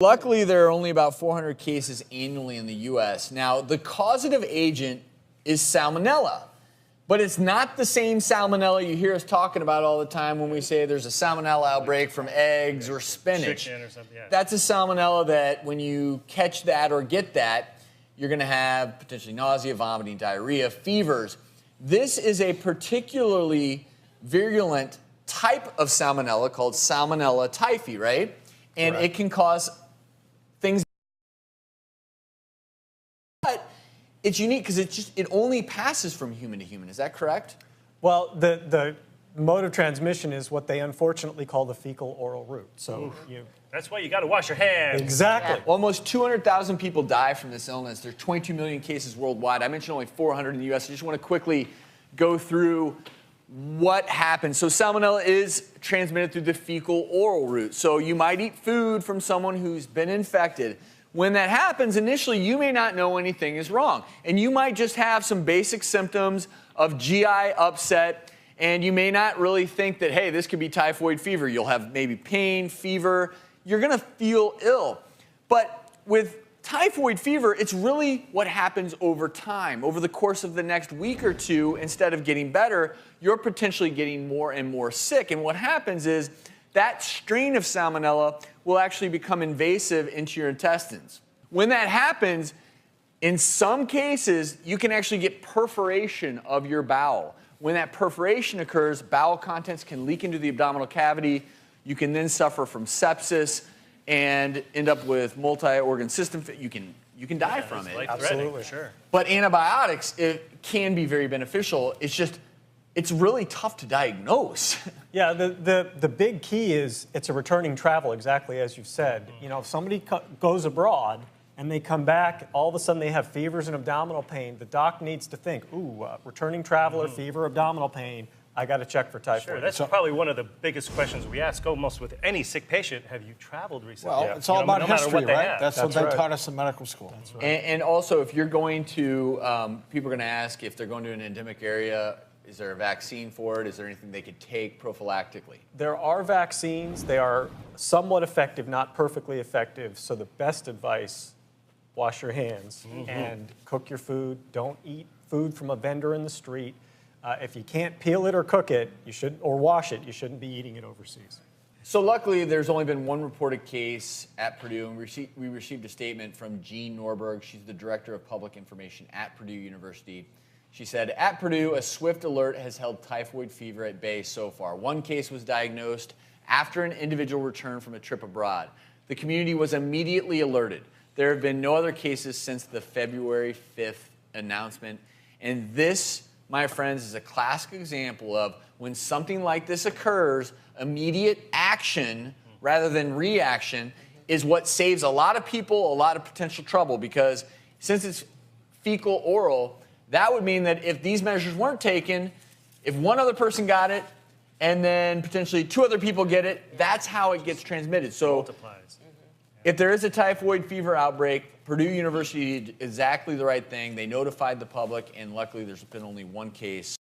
Luckily, there are only about 400 cases annually in the U.S. Now, the causative agent is salmonella, but it's not the same salmonella you hear us talking about all the time when we say there's a salmonella outbreak from eggs or spinach. Chicken or something, yeah. That's a salmonella that when you catch that or get that, you're going to have potentially nausea, vomiting, diarrhea, fevers. This is a particularly virulent type of salmonella called Salmonella typhi, right? And Correct. it can cause things, but it's unique because it only passes from human to human. Is that correct? Well, the mode of transmission is what they unfortunately call the fecal-oral route. So That's why you got to wash your hands. exactly. Well, almost 200,000 people die from this illness. There's 22 million cases worldwide. I mentioned only 400 in the U.S. I just want to quickly go through what happens. So salmonella is transmitted through the fecal-oral route. So you might eat food from someone who's been infected. When that happens, initially you may not know anything is wrong. And you might just have some basic symptoms of GI upset, and you may not really think that, hey, this could be typhoid fever. You'll have maybe pain, fever. You're going to feel ill. But with typhoid fever, it's really what happens over time. Over the course of the next week or two, instead of getting better, you're potentially getting more and more sick. And what happens is that strain of salmonella will actually become invasive into your intestines. When that happens, in some cases, you can actually get perforation of your bowel. When that perforation occurs, bowel contents can leak into the abdominal cavity. You can then suffer from sepsis and end up with multi-organ system. You can die from it. Absolutely. Sure. But antibiotics, it can be very beneficial. It's really tough to diagnose. Yeah, the big key is it's a returning travel, exactly as you've said. You know, if somebody goes abroad and they come back, all of a sudden they have fevers and abdominal pain, the doc needs to think, ooh, returning traveler, fever, abdominal pain, I got to check for typhoid. Sure, that's probably one of the biggest questions we ask almost with any sick patient. Have you traveled recently? Well, it's all about no matter history, what they right? have. That's what they right. taught us in medical school. That's right. And also, if you're going to, people are going to ask if they're going to an endemic area, is there a vaccine for it? Is there anything they could take prophylactically? There are vaccines. They are somewhat effective, not perfectly effective. So the best advice, wash your hands and cook your food. Don't eat food from a vendor in the street. If you can't peel it or cook it, or wash it, you shouldn't be eating it overseas. So luckily, there's only been one reported case at Purdue, and we received a statement from Jean Norberg. She's the Director of Public Information at Purdue University. She said, at Purdue, a swift alert has held typhoid fever at bay so far. One case was diagnosed after an individual returned from a trip abroad. The community was immediately alerted. There have been no other cases since the February 5th announcement. And this, my friends, is a classic example of when something like this occurs, immediate action rather than reaction is what saves a lot of people a lot of potential trouble, because since it's fecal oral, that would mean that if these measures weren't taken, if one other person got it and then potentially two other people get it, that's how it gets transmitted. So Multiplies. if there is a typhoid fever outbreak, Purdue University did exactly the right thing. They notified the public, and luckily there's been only one case.